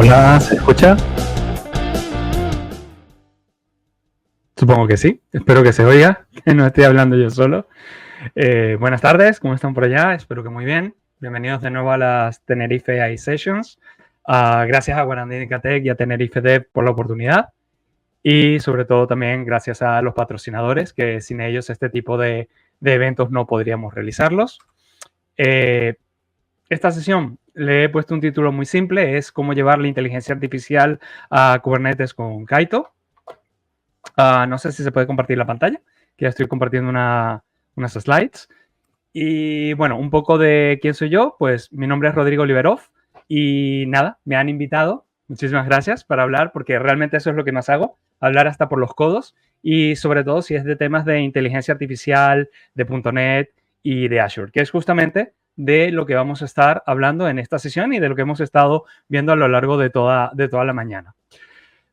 Hola, ¿se escucha? Supongo que sí. Espero que se oiga, que no esté hablando yo solo. Buenas tardes, ¿cómo están por allá? Espero que muy bien. Bienvenidos de nuevo a las Tenerife AI Sessions. Gracias a Guarandínica Tech y a Tenerife Dev por la oportunidad. Y sobre todo también gracias a los patrocinadores, que sin ellos este tipo de eventos no podríamos realizarlos. Esta sesión le he puesto un título muy simple, es cómo llevar la inteligencia artificial a Kubernetes con Kaito. No sé si se puede compartir la pantalla, que ya estoy compartiendo unas slides. Y bueno, un poco de quién soy yo, pues mi nombre es Rodrigo Liberov y nada, me han invitado, muchísimas gracias, para hablar, porque realmente eso es lo que más hago, hablar hasta por los codos y sobre todo si es de temas de inteligencia artificial, de .NET y de Azure, que es justamente de lo que vamos a estar hablando en esta sesión y de lo que hemos estado viendo a lo largo de toda la mañana.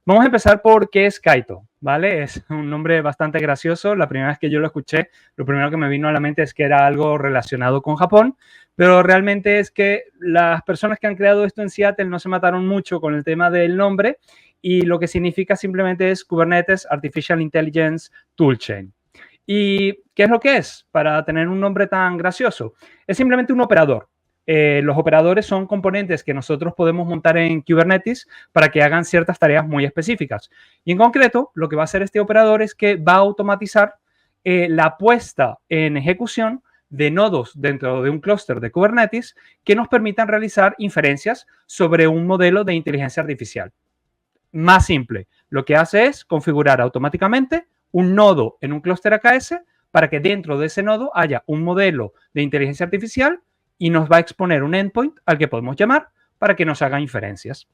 Vamos a empezar por qué es Kaito, ¿vale? Es un nombre bastante gracioso. La primera vez que yo lo escuché, lo primero que me vino a la mente es que era algo relacionado con Japón, pero realmente es que las personas que han creado esto en Seattle no se mataron mucho con el tema del nombre y lo que significa simplemente es Kubernetes Artificial Intelligence Toolchain. ¿Y qué es lo que es para tener un nombre tan gracioso? Es simplemente un operador. Los operadores son componentes que nosotros podemos montar en Kubernetes para que hagan ciertas tareas muy específicas. Y en concreto, lo que va a hacer este operador es que va a automatizar la puesta en ejecución de nodos dentro de un clúster de Kubernetes que nos permitan realizar inferencias sobre un modelo de inteligencia artificial. Más simple, lo que hace es configurar automáticamente un nodo en un clúster AKS para que dentro de ese nodo haya un modelo de inteligencia artificial y nos va a exponer un endpoint al que podemos llamar para que nos haga inferencias.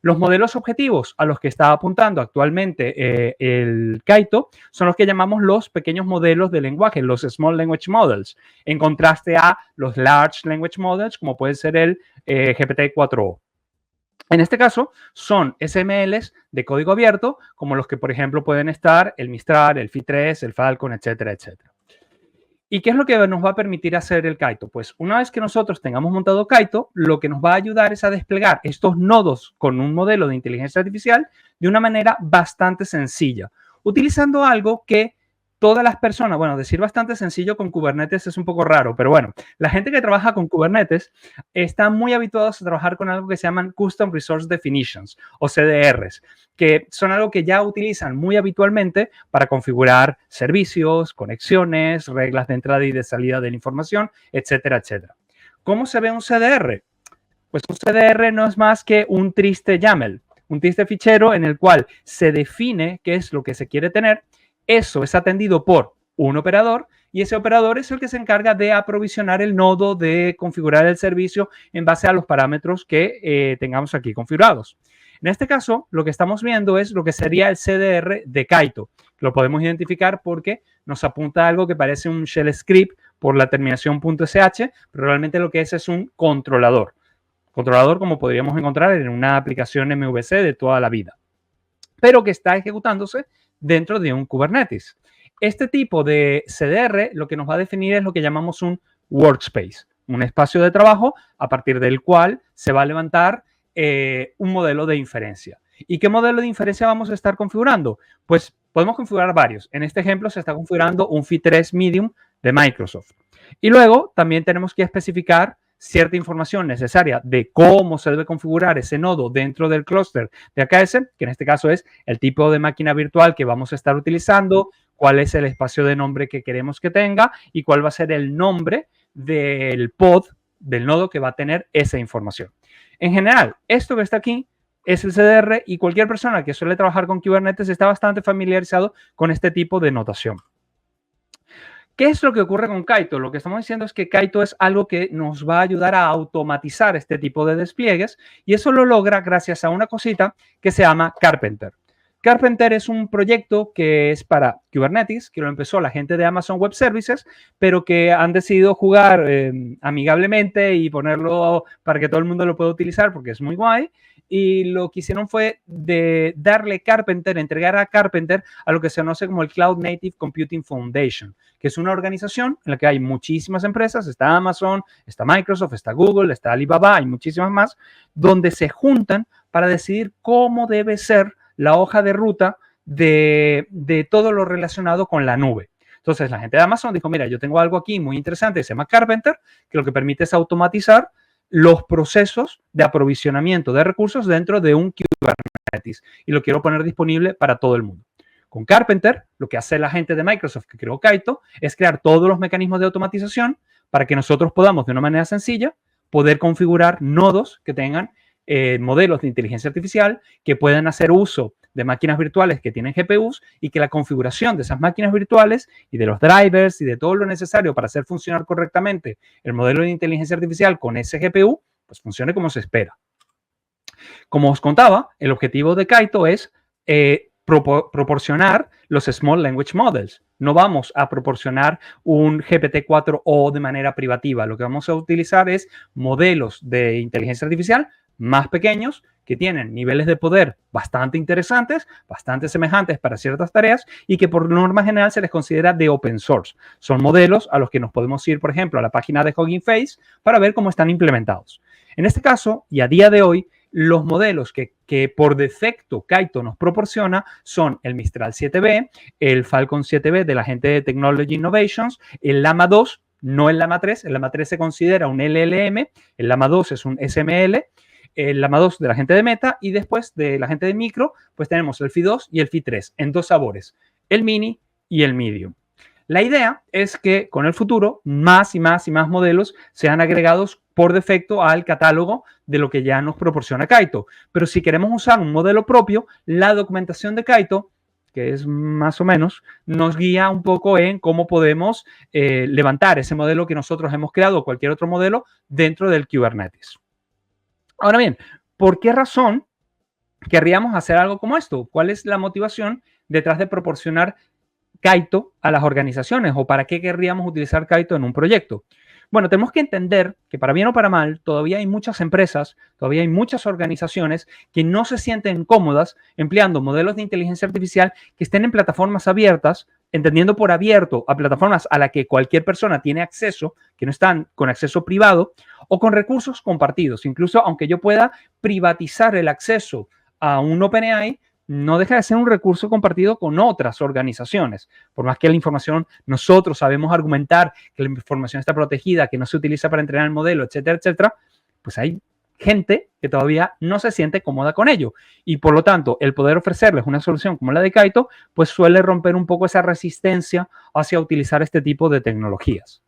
Los modelos objetivos a los que está apuntando actualmente el Kaito son los que llamamos los pequeños modelos de lenguaje, los Small Language Models, en contraste a los Large Language Models, como puede ser el GPT-4o. En este caso, son SMLs de código abierto, como los que, por ejemplo, pueden estar el Mistral, el Phi3, el Falcon, etcétera, etcétera. ¿Y qué es lo que nos va a permitir hacer el Kaito? Pues una vez que nosotros tengamos montado Kaito, lo que nos va a ayudar es a desplegar estos nodos con un modelo de inteligencia artificial de una manera bastante sencilla, utilizando algo que todas las personas, bueno, decir bastante sencillo con Kubernetes es un poco raro, pero bueno, la gente que trabaja con Kubernetes está muy habituados a trabajar con algo que se llaman Custom Resource Definitions o CDRs, que son algo que ya utilizan muy habitualmente para configurar servicios, conexiones, reglas de entrada y de salida de la información, etcétera, etcétera. ¿Cómo se ve un CDR? Pues un CDR no es más que un triste YAML, un triste fichero en el cual se define qué es lo que se quiere tener. Eso es atendido por un operador y ese operador es el que se encarga de aprovisionar el nodo, de configurar el servicio en base a los parámetros que tengamos aquí configurados. En este caso, lo que estamos viendo es lo que sería el CDR de Kaito. Lo podemos identificar porque nos apunta a algo que parece un shell script por la terminación .sh, pero realmente lo que es un controlador. Controlador como podríamos encontrar en una aplicación MVC de toda la vida, pero que está ejecutándose dentro de un Kubernetes. Este tipo de CDR lo que nos va a definir es lo que llamamos un workspace, un espacio de trabajo a partir del cual se va a levantar un modelo de inferencia. ¿Y qué modelo de inferencia vamos a estar configurando? Pues podemos configurar varios. En este ejemplo se está configurando un Phi3 Medium de Microsoft. Y luego también tenemos que especificar cierta información necesaria de cómo se debe configurar ese nodo dentro del clúster de AKS, que en este caso es el tipo de máquina virtual que vamos a estar utilizando, cuál es el espacio de nombre que queremos que tenga y cuál va a ser el nombre del pod, del nodo que va a tener esa información. En general, esto que está aquí es el CDR y cualquier persona que suele trabajar con Kubernetes está bastante familiarizado con este tipo de notación. ¿Qué es lo que ocurre con Kaito? Lo que estamos diciendo es que Kaito es algo que nos va a ayudar a automatizar este tipo de despliegues y eso lo logra gracias a una cosita que se llama Carpenter. Carpenter es un proyecto que es para Kubernetes, que lo empezó la gente de Amazon Web Services, pero que han decidido jugar amigablemente y ponerlo para que todo el mundo lo pueda utilizar porque es muy guay. Y lo que hicieron fue de darle Carpenter, entregar a Carpenter a lo que se conoce como el Cloud Native Computing Foundation, que es una organización en la que hay muchísimas empresas, está Amazon, está Microsoft, está Google, está Alibaba, hay muchísimas más, donde se juntan para decidir cómo debe ser la hoja de ruta de todo lo relacionado con la nube. Entonces, la gente de Amazon dijo, mira, yo tengo algo aquí muy interesante, se llama Carpenter, que lo que permite es automatizar los procesos de aprovisionamiento de recursos dentro de un Kubernetes y lo quiero poner disponible para todo el mundo. Con Carpenter, lo que hace la gente de Microsoft que creó Kaito es crear todos los mecanismos de automatización para que nosotros podamos, de una manera sencilla, poder configurar nodos que tengan modelos de inteligencia artificial que puedan hacer uso de máquinas virtuales que tienen GPUs y que la configuración de esas máquinas virtuales y de los drivers y de todo lo necesario para hacer funcionar correctamente el modelo de inteligencia artificial con ese GPU, pues funcione como se espera. Como os contaba, el objetivo de Kaito es proporcionar los Small Language Models. No vamos a proporcionar un GPT-4o de manera privativa. Lo que vamos a utilizar es modelos de inteligencia artificial más pequeños que tienen niveles de poder bastante interesantes, bastante semejantes para ciertas tareas y que por norma general se les considera de open source. Son modelos a los que nos podemos ir, por ejemplo, a la página de Hugging Face para ver cómo están implementados. En este caso, y a día de hoy, los modelos que por defecto Kaito nos proporciona son el Mistral 7B, el Falcon 7B de la gente de Technology Innovations, el Llama 2, no el Llama 3. El Llama 3 se considera un LLM, el Llama 2 es un SML, el Llama 2 de la gente de Meta y después de la gente de Micro, pues tenemos el Phi 2 y el Phi 3 en dos sabores, el Mini y el Medium. La idea es que con el futuro más y más y más modelos sean agregados por defecto al catálogo de lo que ya nos proporciona Kaito. Pero si queremos usar un modelo propio, la documentación de Kaito, que es más o menos, nos guía un poco en cómo podemos levantar ese modelo que nosotros hemos creado o cualquier otro modelo dentro del Kubernetes. Ahora bien, ¿por qué razón querríamos hacer algo como esto? ¿Cuál es la motivación detrás de proporcionar Kaito a las organizaciones o para qué querríamos utilizar Kaito en un proyecto? Bueno, tenemos que entender que para bien o para mal, todavía hay muchas empresas, todavía hay muchas organizaciones que no se sienten cómodas empleando modelos de inteligencia artificial que estén en plataformas abiertas, entendiendo por abierto a plataformas a las que cualquier persona tiene acceso, que no están con acceso privado, o con recursos compartidos. Incluso aunque yo pueda privatizar el acceso a un OpenAI, no deja de ser un recurso compartido con otras organizaciones. Por más que la información, nosotros sabemos argumentar que la información está protegida, que no se utiliza para entrenar el modelo, etcétera, etcétera, pues hay gente que todavía no se siente cómoda con ello. Y por lo tanto, el poder ofrecerles una solución como la de Kaito, pues suele romper un poco esa resistencia hacia utilizar este tipo de tecnologías.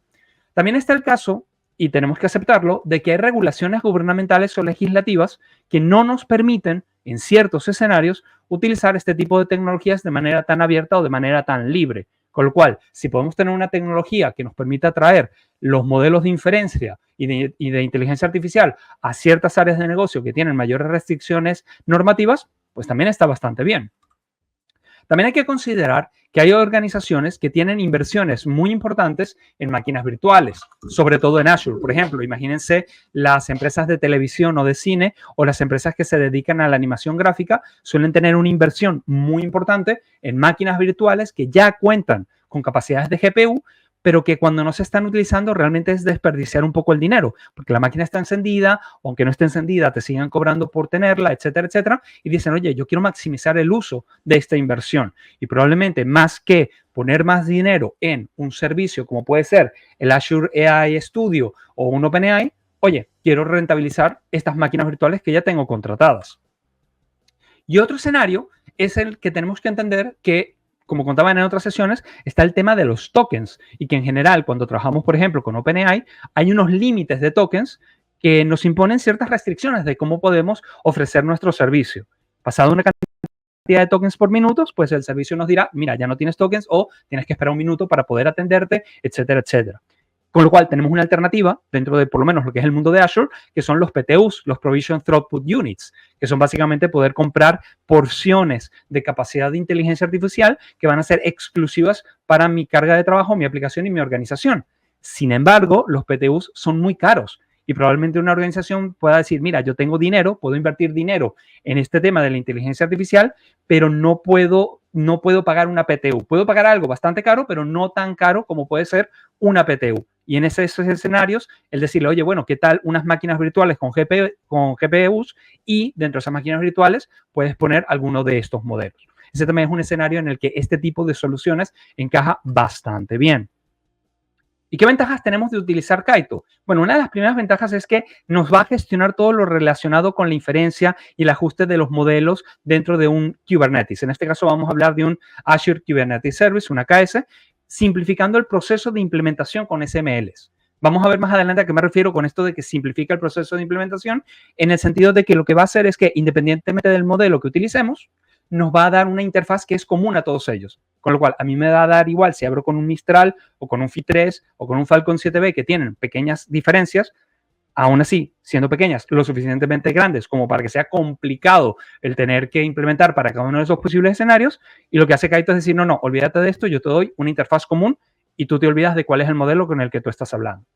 También está el caso, y tenemos que aceptarlo, de que hay regulaciones gubernamentales o legislativas que no nos permiten, en ciertos escenarios, utilizar este tipo de tecnologías de manera tan abierta o de manera tan libre. Con lo cual, si podemos tener una tecnología que nos permita traer los modelos de inferencia y de inteligencia artificial a ciertas áreas de negocio que tienen mayores restricciones normativas, pues también está bastante bien. También hay que considerar que hay organizaciones que tienen inversiones muy importantes en máquinas virtuales, sobre todo en Azure. Por ejemplo, imagínense las empresas de televisión o de cine o las empresas que se dedican a la animación gráfica suelen tener una inversión muy importante en máquinas virtuales que ya cuentan con capacidades de GPU, pero que cuando no se están utilizando realmente es desperdiciar un poco el dinero, porque la máquina está encendida, aunque no esté encendida, te sigan cobrando por tenerla, etcétera, etcétera, y dicen, oye, yo quiero maximizar el uso de esta inversión. Y probablemente más que poner más dinero en un servicio como puede ser el Azure AI Studio o un OpenAI, oye, quiero rentabilizar estas máquinas virtuales que ya tengo contratadas. Y otro escenario es el que tenemos que entender que, como contaban en otras sesiones, está el tema de los tokens y que en general cuando trabajamos, por ejemplo, con OpenAI, hay unos límites de tokens que nos imponen ciertas restricciones de cómo podemos ofrecer nuestro servicio. Pasado una cantidad de tokens por minutos, pues el servicio nos dirá, mira, ya no tienes tokens o tienes que esperar un minuto para poder atenderte, etcétera, etcétera. Con lo cual tenemos una alternativa dentro de por lo menos lo que es el mundo de Azure, que son los PTUs, los Provision Throughput Units, que son básicamente poder comprar porciones de capacidad de inteligencia artificial que van a ser exclusivas para mi carga de trabajo, mi aplicación y mi organización. Sin embargo, los PTUs son muy caros y probablemente una organización pueda decir, mira, yo tengo dinero, puedo invertir dinero en este tema de la inteligencia artificial, pero no puedo pagar una PTU. Puedo pagar algo bastante caro, pero no tan caro como puede ser una PTU. Y en esos escenarios, el decirle, oye, bueno, ¿qué tal unas máquinas virtuales con GPUs? Y dentro de esas máquinas virtuales puedes poner alguno de estos modelos. Ese también es un escenario en el que este tipo de soluciones encaja bastante bien. ¿Y qué ventajas tenemos de utilizar Kaito? Bueno, una de las primeras ventajas es que nos va a gestionar todo lo relacionado con la inferencia y el ajuste de los modelos dentro de un Kubernetes. En este caso vamos a hablar de un Azure Kubernetes Service, una AKS, simplificando el proceso de implementación con SMLs. Vamos a ver más adelante a qué me refiero con esto de que simplifica el proceso de implementación, en el sentido de que lo que va a hacer es que independientemente del modelo que utilicemos, nos va a dar una interfaz que es común a todos ellos. Con lo cual, a mí me va a dar igual si abro con un Mistral o con un Phi3 o con un Falcon 7B que tienen pequeñas diferencias, aún así, siendo pequeñas, lo suficientemente grandes como para que sea complicado el tener que implementar para cada uno de esos posibles escenarios. Y lo que hace Kaito es decir, no, olvídate de esto, yo te doy una interfaz común y tú te olvidas de cuál es el modelo con el que tú estás hablando.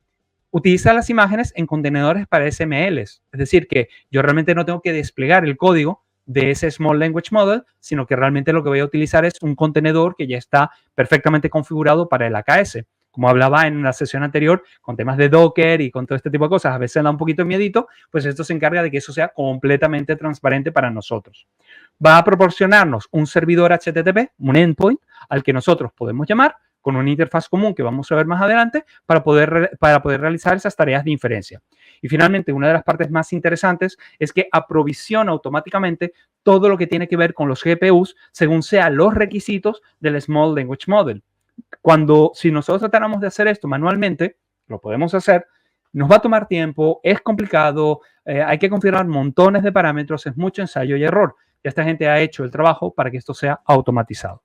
Utiliza las imágenes en contenedores para SMLs, es decir, que yo realmente no tengo que desplegar el código de ese Small Language Model, sino que realmente lo que voy a utilizar es un contenedor que ya está perfectamente configurado para el AKS. Como hablaba en la sesión anterior, con temas de Docker y con todo este tipo de cosas, a veces da un poquito de miedito, pues esto se encarga de que eso sea completamente transparente para nosotros. Va a proporcionarnos un servidor HTTP, un endpoint, al que nosotros podemos llamar, con una interfaz común que vamos a ver más adelante para poder realizar esas tareas de inferencia. Y finalmente, una de las partes más interesantes es que aprovisiona automáticamente todo lo que tiene que ver con los GPUs según sean los requisitos del Small Language Model. Si nosotros tratáramos de hacer esto manualmente, lo podemos hacer, nos va a tomar tiempo, es complicado, hay que configurar montones de parámetros, es mucho ensayo y error. Ya esta gente ha hecho el trabajo para que esto sea automatizado.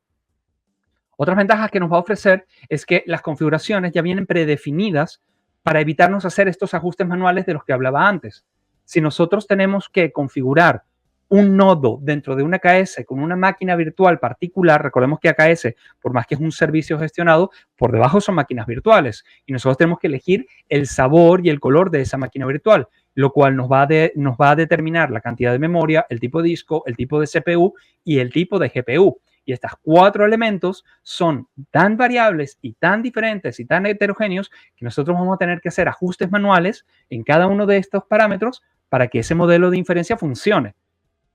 Otras ventajas que nos va a ofrecer es que las configuraciones ya vienen predefinidas para evitarnos hacer estos ajustes manuales de los que hablaba antes. Si nosotros tenemos que configurar un nodo dentro de una AKS con una máquina virtual particular, recordemos que AKS, por más que es un servicio gestionado, por debajo son máquinas virtuales y nosotros tenemos que elegir el sabor y el color de esa máquina virtual, lo cual nos va a determinar la cantidad de memoria, el tipo de disco, el tipo de CPU y el tipo de GPU. Y estos 4 elementos son tan variables y tan diferentes y tan heterogéneos que nosotros vamos a tener que hacer ajustes manuales en cada uno de estos parámetros para que ese modelo de inferencia funcione.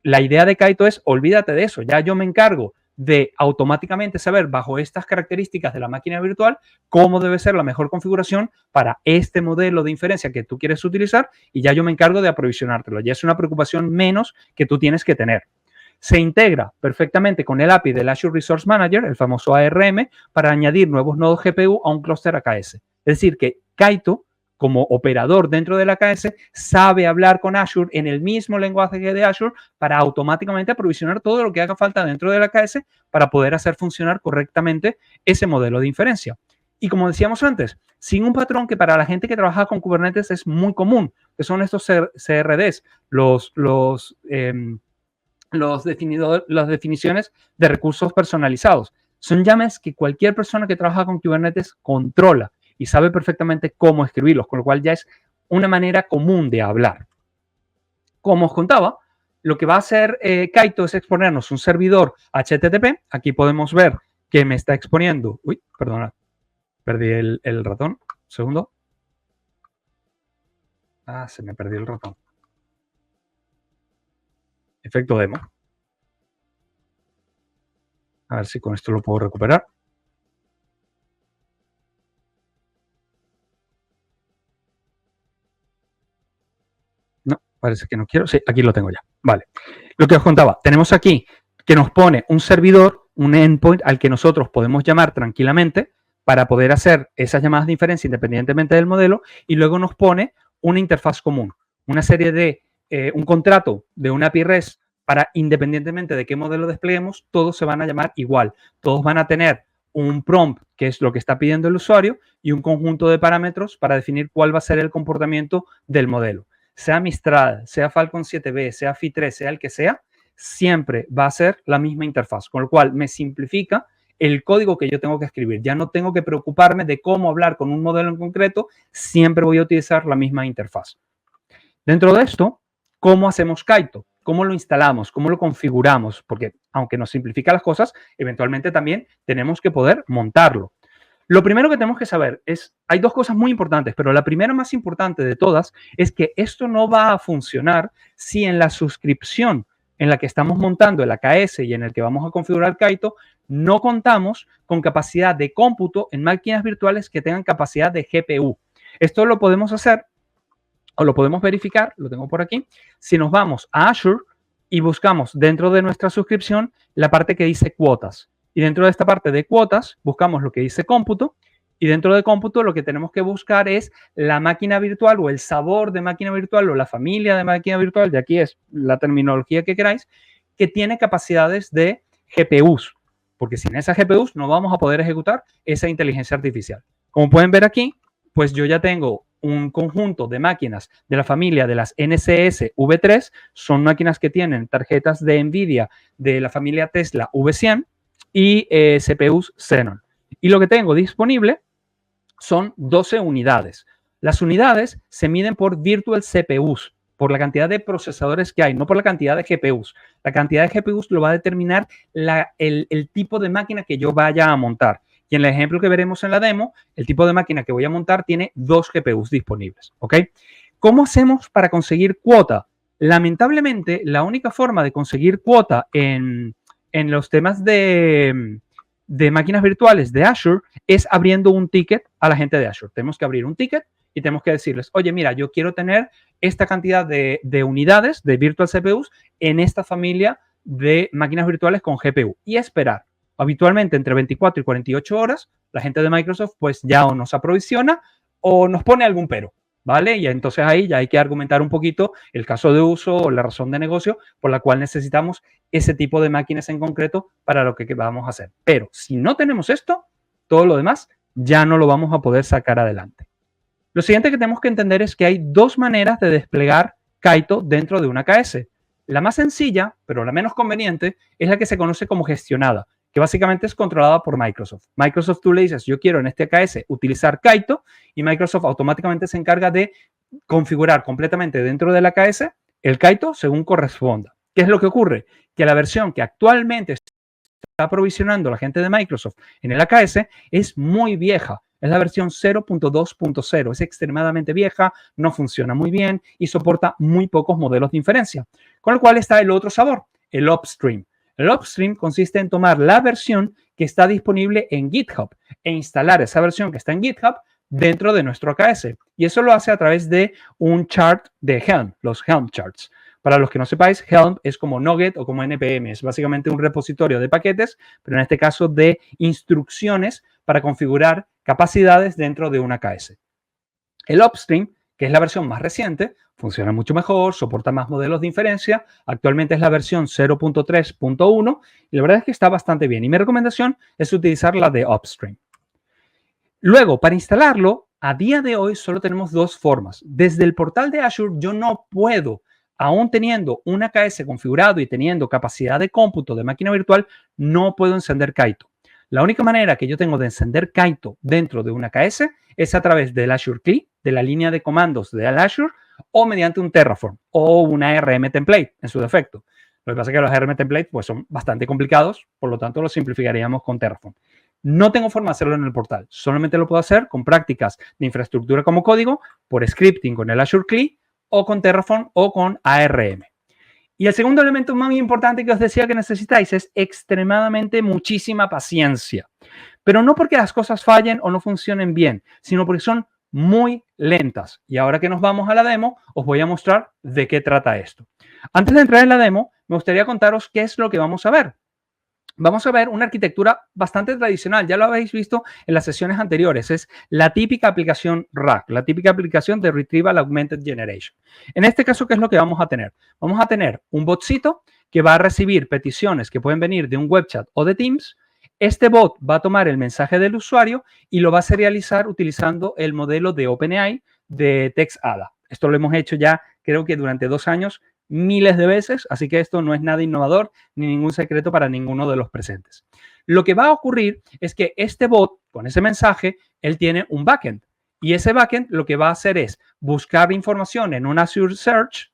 La idea de Kaito es, olvídate de eso, ya yo me encargo de automáticamente saber bajo estas características de la máquina virtual cómo debe ser la mejor configuración para este modelo de inferencia que tú quieres utilizar y ya yo me encargo de aprovisionártelo. Ya es una preocupación menos que tú tienes que tener. Se integra perfectamente con el API del Azure Resource Manager, el famoso ARM, para añadir nuevos nodos GPU a un clúster AKS. Es decir, que Kaito, como operador dentro del AKS, sabe hablar con Azure en el mismo lenguaje que de Azure para automáticamente aprovisionar todo lo que haga falta dentro del AKS para poder hacer funcionar correctamente ese modelo de inferencia. Y como decíamos antes, sin un patrón que para la gente que trabaja con Kubernetes es muy común, que son estos CRDs, las definiciones de recursos personalizados. Son llaves que cualquier persona que trabaja con Kubernetes controla y sabe perfectamente cómo escribirlos, con lo cual ya es una manera común de hablar. Como os contaba, lo que va a hacer Kaito es exponernos un servidor HTTP. Aquí podemos ver que me está exponiendo. Uy, perdona, perdí el ratón. Un segundo. Se me perdió el ratón. Efecto demo. A ver si con esto lo puedo recuperar. No, parece que no quiero. Sí, aquí lo tengo ya. Vale. Lo que os contaba, tenemos aquí que nos pone un servidor, un endpoint al que nosotros podemos llamar tranquilamente para poder hacer esas llamadas de inferencia independientemente del modelo y luego nos pone una interfaz común, una serie de, un contrato de una API REST para independientemente de qué modelo despleguemos, todos se van a llamar igual. Todos van a tener un prompt, que es lo que está pidiendo el usuario, y un conjunto de parámetros para definir cuál va a ser el comportamiento del modelo. Sea Mistral, sea Falcon 7B, sea Phi3, sea el que sea, siempre va a ser la misma interfaz, con lo cual me simplifica el código que yo tengo que escribir. Ya no tengo que preocuparme de cómo hablar con un modelo en concreto, siempre voy a utilizar la misma interfaz. Dentro de esto, ¿cómo hacemos Kaito? ¿Cómo lo instalamos? ¿Cómo lo configuramos? Porque aunque nos simplifica las cosas, eventualmente también tenemos que poder montarlo. Lo primero que tenemos que saber es, hay dos cosas muy importantes, pero la primera más importante de todas es que esto no va a funcionar si en la suscripción en la que estamos montando el AKS y en el que vamos a configurar Kaito, no contamos con capacidad de cómputo en máquinas virtuales que tengan capacidad de GPU. Esto lo podemos hacer o lo podemos verificar, lo tengo por aquí, si nos vamos a Azure y buscamos dentro de nuestra suscripción la parte que dice cuotas. Y dentro de esta parte de cuotas buscamos lo que dice cómputo y dentro de cómputo lo que tenemos que buscar es la máquina virtual o el sabor de máquina virtual o la familia de máquina virtual, de aquí es la terminología que queráis, que tiene capacidades de GPUs, porque sin esas GPUs no vamos a poder ejecutar esa inteligencia artificial. Como pueden ver aquí, pues yo ya tengo un conjunto de máquinas de la familia de las NCS V3, son máquinas que tienen tarjetas de NVIDIA de la familia Tesla V100 y CPUs Xenon. Y lo que tengo disponible son 12 unidades. Las unidades se miden por virtual CPUs, por la cantidad de procesadores que hay, no por la cantidad de GPUs. La cantidad de GPUs lo va a determinar el tipo de máquina que yo vaya a montar. Y en el ejemplo que veremos en la demo, el tipo de máquina que voy a montar tiene 2 GPUs disponibles. ¿Ok? ¿Cómo hacemos para conseguir cuota? Lamentablemente, la única forma de conseguir cuota en los temas de máquinas virtuales de Azure es abriendo un ticket a la gente de Azure. Tenemos que abrir un ticket y tenemos que decirles, oye, mira, yo quiero tener esta cantidad de unidades de virtual CPUs en esta familia de máquinas virtuales con GPU y esperar. Habitualmente entre 24 y 48 horas, la gente de Microsoft pues ya o nos aprovisiona o nos pone algún pero, ¿vale? Y entonces ahí ya hay que argumentar un poquito el caso de uso o la razón de negocio por la cual necesitamos ese tipo de máquinas en concreto para lo que vamos a hacer. Pero si no tenemos esto, todo lo demás ya no lo vamos a poder sacar adelante. Lo siguiente que tenemos que entender es que hay dos maneras de desplegar Kaito dentro de una AKS. La más sencilla, pero la menos conveniente, es la que se conoce como gestionada, que básicamente es controlada por Microsoft. Microsoft, tú le dices, yo quiero en este AKS utilizar Kaito y Microsoft automáticamente se encarga de configurar completamente dentro del AKS el Kaito según corresponda. ¿Qué es lo que ocurre? Que la versión que actualmente está provisionando la gente de Microsoft en el AKS es muy vieja. Es la versión 0.2.0. Es extremadamente vieja, no funciona muy bien y soporta muy pocos modelos de inferencia. Con lo cual está el otro sabor, el upstream. El upstream consiste en tomar la versión que está disponible en GitHub e instalar esa versión que está en GitHub dentro de nuestro AKS. Y eso lo hace a través de un chart de Helm, los Helm charts. Para los que no sepáis, Helm es como NuGet o como NPM. Es básicamente un repositorio de paquetes, pero en este caso de instrucciones para configurar capacidades dentro de un AKS. El upstream, que es la versión más reciente, funciona mucho mejor, soporta más modelos de inferencia. Actualmente es la versión 0.3.1 y la verdad es que está bastante bien. Y mi recomendación es utilizar la de upstream. Luego, para instalarlo, a día de hoy solo tenemos dos formas. Desde el portal de Azure yo no puedo, aún teniendo un AKS configurado y teniendo capacidad de cómputo de máquina virtual, no puedo encender Kaito. La única manera que yo tengo de encender Kaito dentro de un AKS es a través del Azure CLI, de la línea de comandos de Azure, o mediante un Terraform o una ARM template en su defecto. Lo que pasa es que los ARM templates pues, son bastante complicados, por lo tanto lo simplificaríamos con Terraform. No tengo forma de hacerlo en el portal, solamente lo puedo hacer con prácticas de infraestructura como código, por scripting con el Azure CLI o con Terraform o con ARM. Y el segundo elemento más importante que os decía que necesitáis es extremadamente muchísima paciencia. Pero no porque las cosas fallen o no funcionen bien, sino porque son muy lentas. Y ahora que nos vamos a la demo, os voy a mostrar de qué trata esto. Antes de entrar en la demo, me gustaría contaros qué es lo que vamos a ver. Vamos a ver una arquitectura bastante tradicional, ya lo habéis visto en las sesiones anteriores, es la típica aplicación RAG, la típica aplicación de Retrieval Augmented Generation. En este caso, ¿qué es lo que vamos a tener? Vamos a tener un botcito que va a recibir peticiones que pueden venir de un web chat o de Teams. Este bot va a tomar el mensaje del usuario y lo va a serializar utilizando el modelo de OpenAI de TextAda. Esto lo hemos hecho ya, creo que durante 2 años, miles de veces, así que esto no es nada innovador ni ningún secreto para ninguno de los presentes. Lo que va a ocurrir es que este bot, con ese mensaje, él tiene un backend y ese backend lo que va a hacer es buscar información en un Azure Search,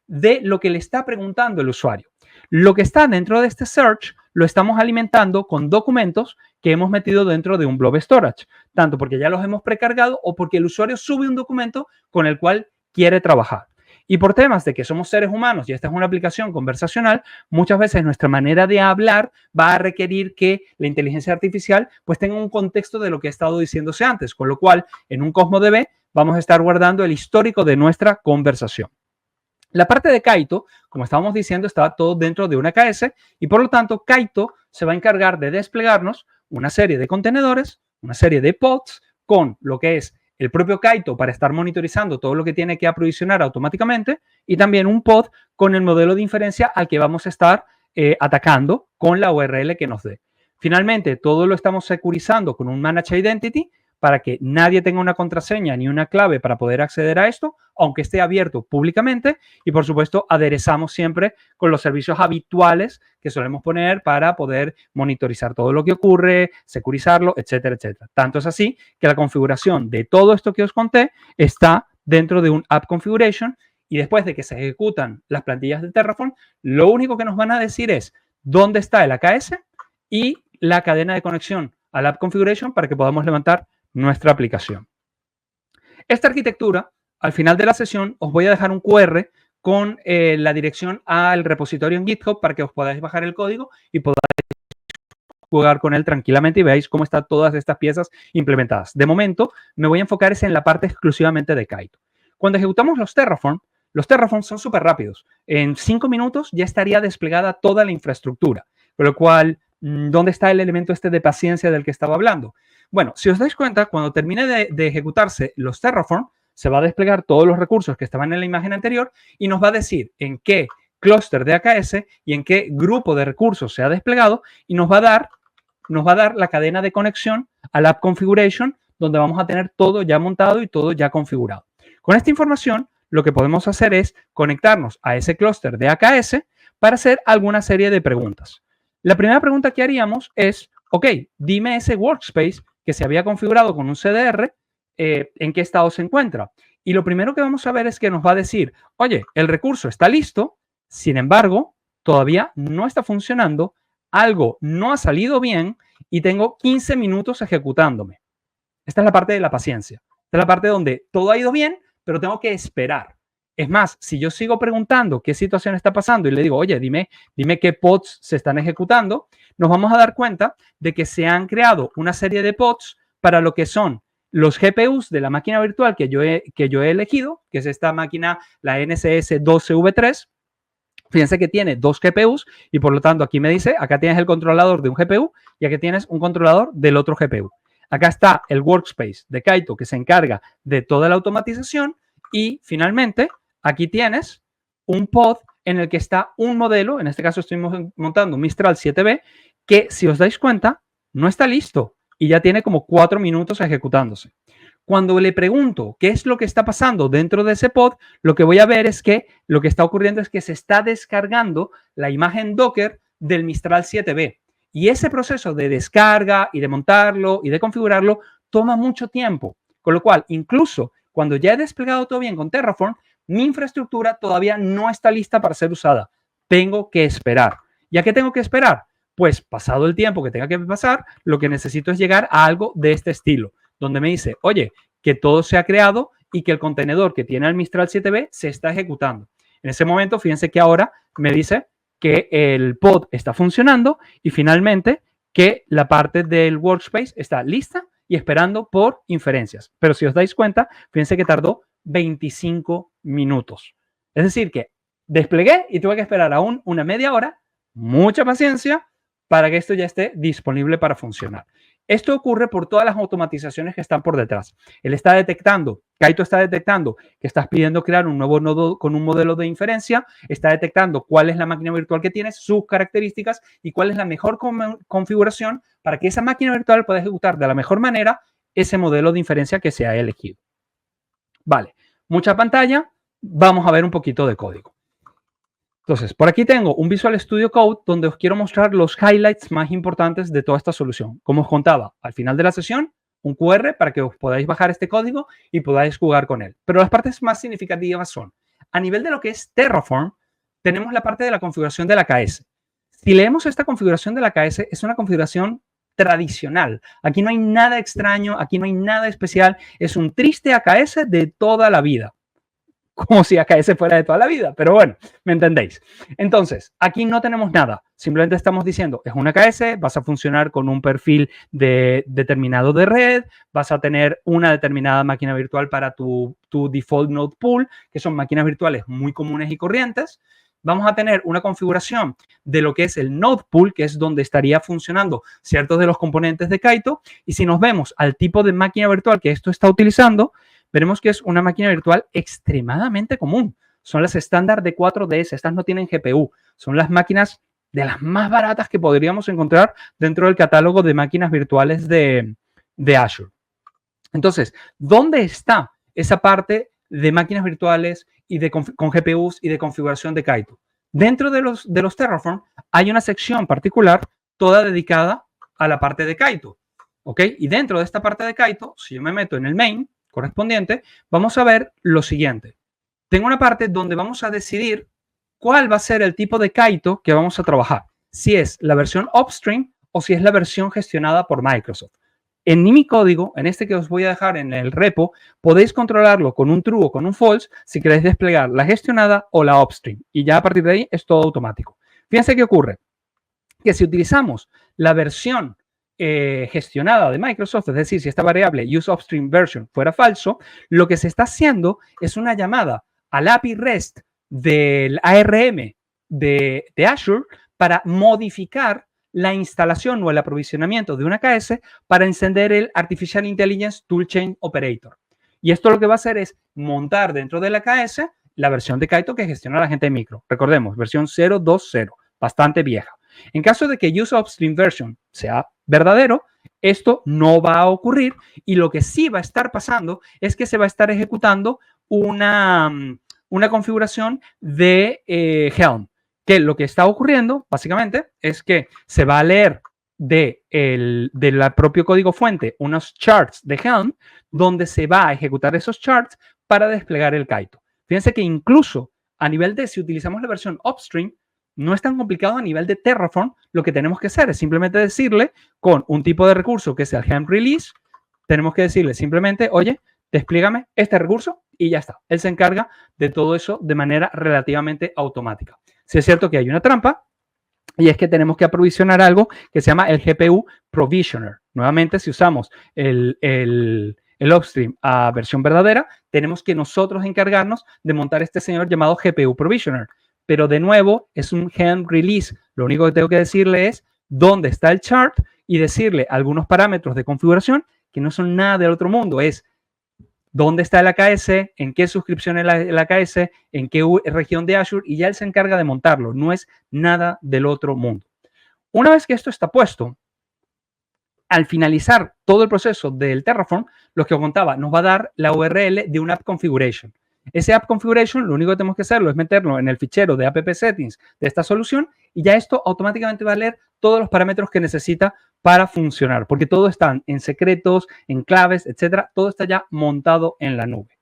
de lo que le está preguntando el usuario. Lo que está dentro de este search lo estamos alimentando con documentos que hemos metido dentro de un blob storage, tanto porque ya los hemos precargado o porque el usuario sube un documento con el cual quiere trabajar. Y por temas de que somos seres humanos y esta es una aplicación conversacional, muchas veces nuestra manera de hablar va a requerir que la inteligencia artificial pues tenga un contexto de lo que he estado diciéndose antes, con lo cual en un CosmoDB vamos a estar guardando el histórico de nuestra conversación. La parte de Kaito, como estábamos diciendo, está todo dentro de una AKS y por lo tanto Kaito se va a encargar de desplegarnos una serie de contenedores, una serie de pods con lo que es el propio Kaito para estar monitorizando todo lo que tiene que aprovisionar automáticamente y también un pod con el modelo de inferencia al que vamos a estar atacando con la URL que nos dé. Finalmente, todo lo estamos securizando con un Managed Identity para que nadie tenga una contraseña ni una clave para poder acceder a esto, aunque esté abierto públicamente. Y, por supuesto, aderezamos siempre con los servicios habituales que solemos poner para poder monitorizar todo lo que ocurre, securizarlo, etcétera, etcétera. Tanto es así que la configuración de todo esto que os conté está dentro de un App Configuration y después de que se ejecutan las plantillas de Terraform, lo único que nos van a decir es dónde está el AKS y la cadena de conexión al App Configuration para que podamos levantar nuestra aplicación. Esta arquitectura, al final de la sesión, os voy a dejar un QR con la dirección al repositorio en GitHub para que os podáis bajar el código y podáis jugar con él tranquilamente y veáis cómo están todas estas piezas implementadas. De momento, me voy a enfocar en la parte exclusivamente de Kaito. Cuando ejecutamos los Terraform son súper rápidos. En 5 minutos ya estaría desplegada toda la infraestructura, con lo cual, ¿dónde está el elemento este de paciencia del que estaba hablando? Bueno, si os dais cuenta, cuando termine de ejecutarse los Terraform, se va a desplegar todos los recursos que estaban en la imagen anterior y nos va a decir en qué clúster de AKS y en qué grupo de recursos se ha desplegado y nos va a dar la cadena de conexión al App Configuration, donde vamos a tener todo ya montado y todo ya configurado. Con esta información, lo que podemos hacer es conectarnos a ese clúster de AKS para hacer alguna serie de preguntas. La primera pregunta que haríamos es, ok, dime ese workspace que se había configurado con un CDR, en qué estado se encuentra. Y lo primero que vamos a ver es que nos va a decir, oye, el recurso está listo, sin embargo, todavía no está funcionando, algo no ha salido bien y tengo 15 minutos ejecutándome. Esta es la parte de la paciencia. Esta es la parte donde todo ha ido bien, pero tengo que esperar. Es más, si yo sigo preguntando qué situación está pasando y le digo, oye, dime qué pods se están ejecutando, nos vamos a dar cuenta de que se han creado una serie de pods para lo que son los GPUs de la máquina virtual que yo he elegido, que es esta máquina, la NCS 12V3. Fíjense que tiene 2 GPUs y por lo tanto aquí me dice, acá tienes el controlador de un GPU y aquí tienes un controlador del otro GPU. Acá está el workspace de Kaito que se encarga de toda la automatización y finalmente aquí tienes un pod en el que está un modelo, en este caso estoy montando un Mistral 7B, que si os dais cuenta no está listo y ya tiene como 4 minutos ejecutándose. Cuando le pregunto qué es lo que está pasando dentro de ese pod, lo que voy a ver es que lo que está ocurriendo es que se está descargando la imagen Docker del Mistral 7B. Y ese proceso de descarga y de montarlo y de configurarlo toma mucho tiempo. Con lo cual, incluso cuando ya he desplegado todo bien con Terraform, mi infraestructura todavía no está lista para ser usada. Tengo que esperar. ¿Y a qué tengo que esperar? Pues pasado el tiempo que tenga que pasar, lo que necesito es llegar a algo de este estilo, donde me dice, oye, que todo se ha creado y que el contenedor que tiene el Mistral 7B se está ejecutando. En ese momento, fíjense que ahora me dice que el pod está funcionando y finalmente que la parte del workspace está lista y esperando por inferencias. Pero si os dais cuenta, fíjense que tardó 25 minutos. Es decir, que desplegué y tuve que esperar aún una media hora, mucha paciencia, para que esto ya esté disponible para funcionar. Esto ocurre por todas las automatizaciones que están por detrás. Kaito está detectando que estás pidiendo crear un nuevo nodo con un modelo de inferencia, está detectando cuál es la máquina virtual que tienes, sus características y cuál es la mejor configuración para que esa máquina virtual pueda ejecutar de la mejor manera ese modelo de inferencia que se ha elegido. Vale, mucha pantalla, vamos a ver un poquito de código. Entonces, por aquí tengo un Visual Studio Code donde os quiero mostrar los highlights más importantes de toda esta solución. Como os contaba, al final de la sesión, un QR para que os podáis bajar este código y podáis jugar con él. Pero las partes más significativas son, a nivel de lo que es Terraform, tenemos la parte de la configuración de la AKS. Si leemos esta configuración de la AKS, es una configuración tradicional. Aquí no hay nada extraño, aquí no hay nada especial. Es un triste AKS de toda la vida. Como si AKS fuera de toda la vida, pero bueno, me entendéis. Entonces, aquí no tenemos nada, simplemente estamos diciendo, es una AKS, vas a funcionar con un perfil determinado de red, vas a tener una determinada máquina virtual para tu default node pool, que son máquinas virtuales muy comunes y corrientes. Vamos a tener una configuración de lo que es el node pool, que es donde estaría funcionando ciertos de los componentes de Kaito. Y si nos vemos al tipo de máquina virtual que esto está utilizando, veremos que es una máquina virtual extremadamente común. Son las estándar de 4DS. Estas no tienen GPU. Son las máquinas de las más baratas que podríamos encontrar dentro del catálogo de máquinas virtuales de Azure. Entonces, ¿dónde está esa parte de máquinas virtuales y con GPUs y de configuración de Kaito? Dentro de los Terraform hay una sección particular toda dedicada a la parte de Kaito. ¿Ok? Y dentro de esta parte de Kaito, si yo me meto en el main correspondiente, vamos a ver lo siguiente. Tengo una parte donde vamos a decidir cuál va a ser el tipo de Kaito que vamos a trabajar. Si es la versión upstream o si es la versión gestionada por Microsoft. En mi código, en este que os voy a dejar en el repo, podéis controlarlo con un true o con un false si queréis desplegar la gestionada o la upstream. Y ya a partir de ahí es todo automático. Fíjense qué ocurre. Que si utilizamos la versión gestionada de Microsoft, es decir, si esta variable useOpstreamVersion fuera falso, lo que se está haciendo es una llamada al API REST del ARM de Azure para modificar la instalación o el aprovisionamiento de una AKS para encender el Artificial Intelligence Toolchain Operator. Y esto lo que va a hacer es montar dentro de la AKS la versión de Kaito que gestiona la gente de micro. Recordemos, versión 0.2.0, bastante vieja. En caso de que useOpstreamVersion sea verdadero, esto no va a ocurrir y lo que sí va a estar pasando es que se va a estar ejecutando una configuración de Helm, que lo que está ocurriendo básicamente es que se va a leer del propio código fuente unos charts de Helm donde se va a ejecutar esos charts para desplegar el Kaito. Fíjense que incluso a nivel de si utilizamos la versión upstream, no es tan complicado a nivel de Terraform. Lo que tenemos que hacer es simplemente decirle con un tipo de recurso que es el Helm Release, tenemos que decirle simplemente, oye, desplígame este recurso y ya está. Él se encarga de todo eso de manera relativamente automática. Si es cierto que hay una trampa y es que tenemos que aprovisionar algo que se llama el GPU Provisioner. Nuevamente, si usamos el upstream a versión verdadera, tenemos que nosotros encargarnos de montar este señor llamado GPU Provisioner. Pero de nuevo es un Helm Release. Lo único que tengo que decirle es dónde está el chart y decirle algunos parámetros de configuración que no son nada del otro mundo. Es dónde está el AKS, en qué suscripción es el AKS, en qué región de Azure y ya él se encarga de montarlo. No es nada del otro mundo. Una vez que esto está puesto, al finalizar todo el proceso del Terraform, lo que os contaba, nos va a dar la URL de un app configuration. Ese app configuration, lo único que tenemos que hacerlo es meterlo en el fichero de app settings de esta solución y ya esto automáticamente va a leer todos los parámetros que necesita para funcionar, porque todo está en secretos, en claves, etcétera. Todo está ya montado en la nube.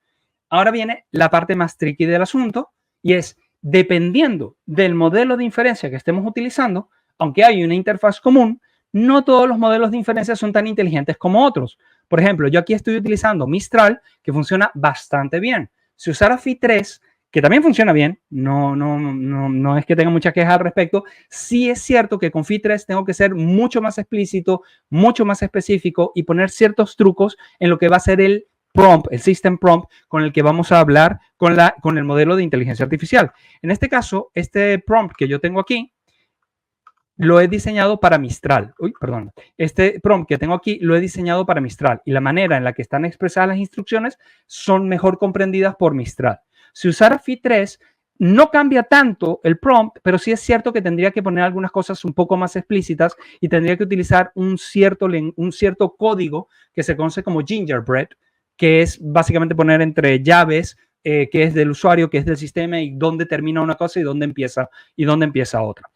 Ahora viene la parte más tricky del asunto y es, dependiendo del modelo de inferencia que estemos utilizando, aunque hay una interfaz común, no todos los modelos de inferencia son tan inteligentes como otros. Por ejemplo, yo aquí estoy utilizando Mistral, que funciona bastante bien. Si usara Phi 3, que también funciona bien, no es que tenga muchas quejas al respecto, sí es cierto que con Phi 3 tengo que ser mucho más explícito, mucho más específico y poner ciertos trucos en lo que va a ser el prompt, el system prompt con el que vamos a hablar con el modelo de inteligencia artificial. En este caso, este prompt que yo tengo aquí, lo he diseñado para Mistral. Este prompt que tengo aquí lo he diseñado para Mistral y la manera en la que están expresadas las instrucciones son mejor comprendidas por Mistral. Si usara Phi 3, no cambia tanto el prompt, pero sí es cierto que tendría que poner algunas cosas un poco más explícitas y tendría que utilizar un cierto código que se conoce como Gingerbread, que es básicamente poner entre llaves que es del usuario, que es del sistema y dónde termina una cosa y dónde empieza otra.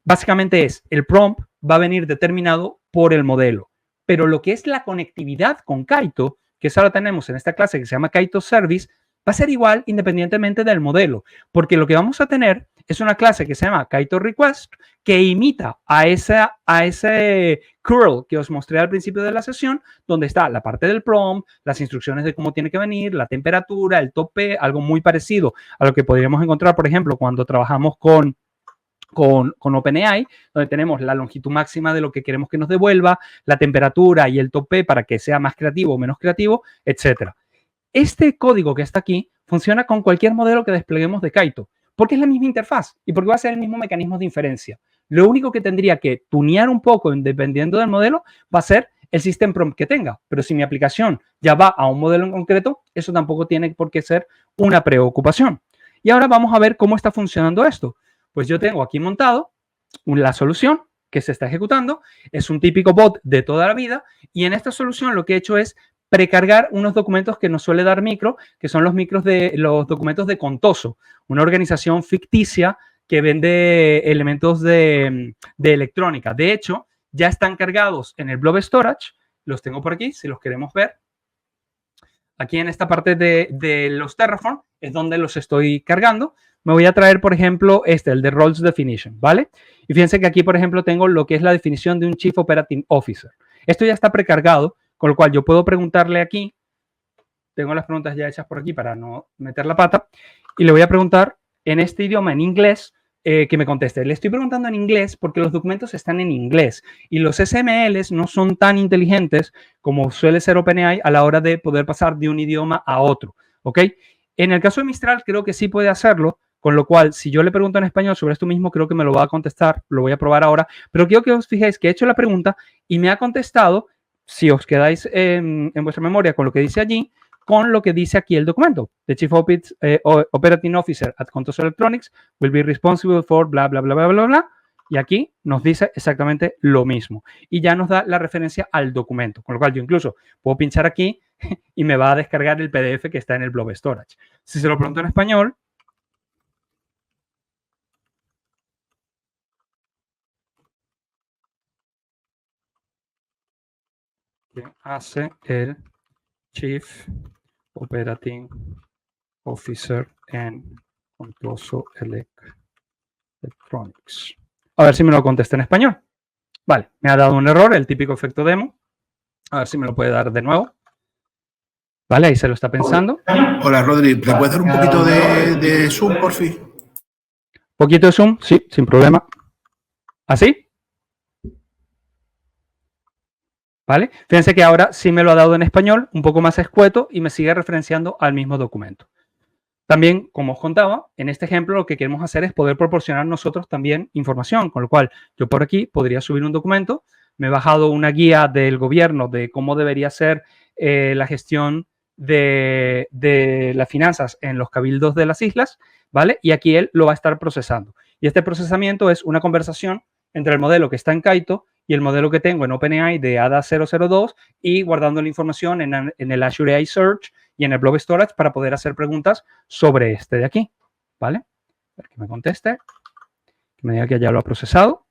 Básicamente el prompt va a venir determinado por el modelo, pero lo que es la conectividad con Kaito, que ahora tenemos en esta clase que se llama Kaito Service, va a ser igual independientemente del modelo, porque lo que vamos a tener es una clase que se llama Kaito Request que imita a ese curl que os mostré al principio de la sesión, donde está la parte del prompt, las instrucciones de cómo tiene que venir, la temperatura, el tope, algo muy parecido a lo que podríamos encontrar, por ejemplo, cuando trabajamos con OpenAI, donde tenemos la longitud máxima de lo que queremos que nos devuelva, la temperatura y el tope para que sea más creativo o menos creativo, etcétera. Este código que está aquí funciona con cualquier modelo que despleguemos de Kaito, porque es la misma interfaz y porque va a ser el mismo mecanismo de inferencia. Lo único que tendría que tunear un poco, dependiendo del modelo, va a ser el system prompt que tenga. Pero si mi aplicación ya va a un modelo en concreto, eso tampoco tiene por qué ser una preocupación. Y ahora vamos a ver cómo está funcionando esto. Pues yo tengo aquí montado la solución que se está ejecutando. Es un típico bot de toda la vida y en esta solución lo que he hecho es precargar unos documentos que nos suele dar Micro, que son los documentos de Contoso, una organización ficticia que vende elementos de electrónica. De hecho, ya están cargados en el Blob Storage. Los tengo por aquí, si los queremos ver. Aquí en esta parte de los Terraform es donde los estoy cargando. Me voy a traer, por ejemplo, el de Roles Definition, ¿vale? Y fíjense que aquí, por ejemplo, tengo lo que es la definición de un Chief Operating Officer. Esto ya está precargado, con lo cual yo puedo preguntarle aquí, tengo las preguntas ya hechas por aquí para no meter la pata, y le voy a preguntar en este idioma, en inglés, que me conteste. Le estoy preguntando en inglés porque los documentos están en inglés y los SMLs no son tan inteligentes como suele ser OpenAI a la hora de poder pasar de un idioma a otro, ¿ok? En el caso de Mistral creo que sí puede hacerlo, con lo cual si yo le pregunto en español sobre esto mismo creo que me lo va a contestar, lo voy a probar ahora, pero quiero que os fijéis que he hecho la pregunta y me ha contestado, si os quedáis en vuestra memoria con lo que dice allí, con lo que dice aquí el documento. The Chief Operating Officer at Contoso Electronics will be responsible for bla, bla, bla, bla, bla, bla. Y aquí nos dice exactamente lo mismo. Y ya nos da la referencia al documento. Con lo cual yo incluso puedo pinchar aquí y me va a descargar el PDF que está en el Blob Storage. Si se lo pregunto en español, ¿qué hace el Chief Operating Officer en Contoso Electronics? A ver si me lo contesta en español. Vale, me ha dado un error, el típico efecto demo. A ver si me lo puede dar de nuevo. Vale, ahí se lo está pensando. Hola, Rodri, ¿te puedes dar un poquito de zoom, por fin? ¿Poquito de zoom? Sí, sin problema. ¿Así? ¿Vale? Fíjense que ahora sí me lo ha dado en español, un poco más escueto y me sigue referenciando al mismo documento. También, como os contaba, en este ejemplo lo que queremos hacer es poder proporcionar nosotros también información, con lo cual yo por aquí podría subir un documento, me he bajado una guía del gobierno de cómo debería ser la gestión de las finanzas en los cabildos de las islas, ¿vale? Y aquí él lo va a estar procesando. Y este procesamiento es una conversación entre el modelo que está en Kaito y el modelo que tengo en OpenAI de ADA 002 y guardando la información en el Azure AI Search y en el Blob Storage para poder hacer preguntas sobre este de aquí, ¿vale? A ver que me conteste, que me diga que ya lo ha procesado.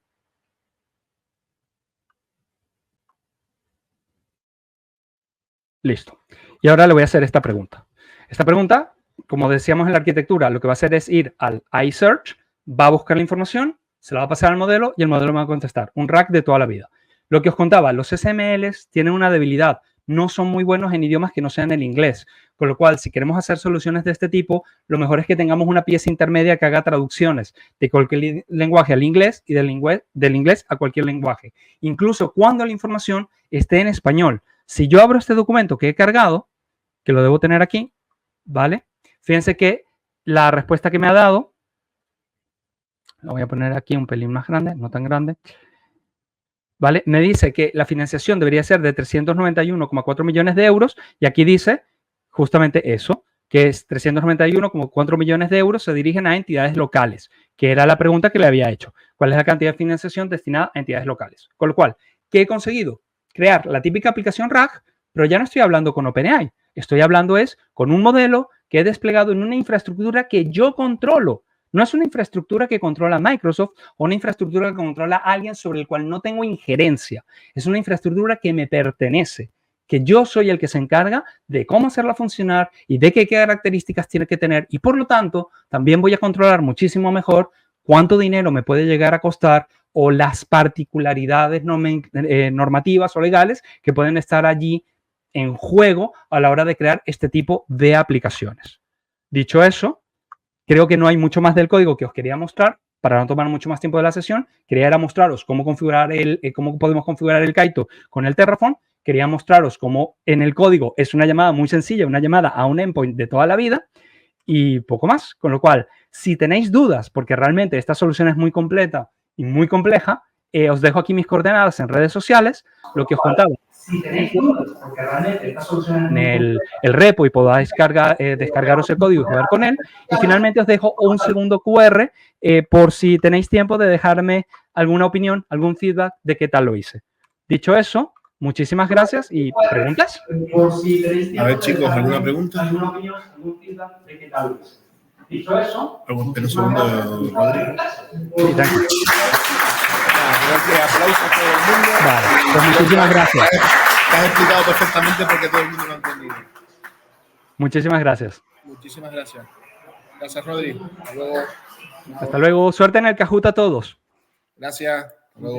Listo. Y ahora le voy a hacer esta pregunta. Esta pregunta, como decíamos en la arquitectura, lo que va a hacer es ir al iSearch, va a buscar la información, se la va a pasar al modelo y el modelo me va a contestar. Un rack de toda la vida. Lo que os contaba, los SMLs tienen una debilidad. No son muy buenos en idiomas que no sean el inglés. Con lo cual, si queremos hacer soluciones de este tipo, lo mejor es que tengamos una pieza intermedia que haga traducciones de cualquier lenguaje al inglés y del inglés a cualquier lenguaje. Incluso cuando la información esté en español. Si yo abro este documento que he cargado, que lo debo tener aquí, ¿vale? Fíjense que la respuesta que me ha dado, la voy a poner aquí un pelín más grande, no tan grande, ¿vale? Me dice que la financiación debería ser de 391,4 millones de euros y aquí dice justamente eso, que es 391,4 millones de euros se dirigen a entidades locales, que era la pregunta que le había hecho. ¿Cuál es la cantidad de financiación destinada a entidades locales? Con lo cual, ¿qué he conseguido? Crear la típica aplicación RAG, pero ya no estoy hablando con OpenAI. Estoy hablando con un modelo que he desplegado en una infraestructura que yo controlo. No es una infraestructura que controla Microsoft o una infraestructura que controla alguien sobre el cual no tengo injerencia. Es una infraestructura que me pertenece. que yo soy el que se encarga de cómo hacerla funcionar y de qué características tiene que tener. Y por lo tanto, también voy a controlar muchísimo mejor cuánto dinero me puede llegar a costar o las particularidades normativas o legales que pueden estar allí en juego a la hora de crear este tipo de aplicaciones. Dicho eso, creo que no hay mucho más del código que os quería mostrar. Para no tomar mucho más tiempo de la sesión, quería mostraros cómo podemos configurar el Kaito con el Terraform. Quería mostraros cómo en el código es una llamada muy sencilla, una llamada a un endpoint de toda la vida y poco más. Con lo cual, si tenéis dudas, porque realmente esta solución es muy completa y muy compleja, os dejo aquí mis coordenadas en redes sociales, lo que os contaba. Si tenéis dudas, porque realmente esta solución es en el repo y podáis descargaros el código y jugar con él. Y finalmente os dejo un segundo QR por si tenéis tiempo de dejarme alguna opinión, algún feedback de qué tal lo hice. Dicho eso, muchísimas gracias y preguntas. A ver, chicos, ¿alguna pregunta? ¿Alguna opinión, algún feedback de qué tal lo hice? Dicho eso, Espera un segundo, Rodrigo. Sí, tranquilo. Gracias, aplausos a todo el mundo. Vale, pues muchísimas gracias. Te has explicado perfectamente porque todo el mundo lo ha entendido. Muchísimas gracias. Muchísimas gracias. Gracias, Rodrigo. Hasta luego. Hasta luego. Suerte en el Kahoot a todos. Gracias. Hasta luego.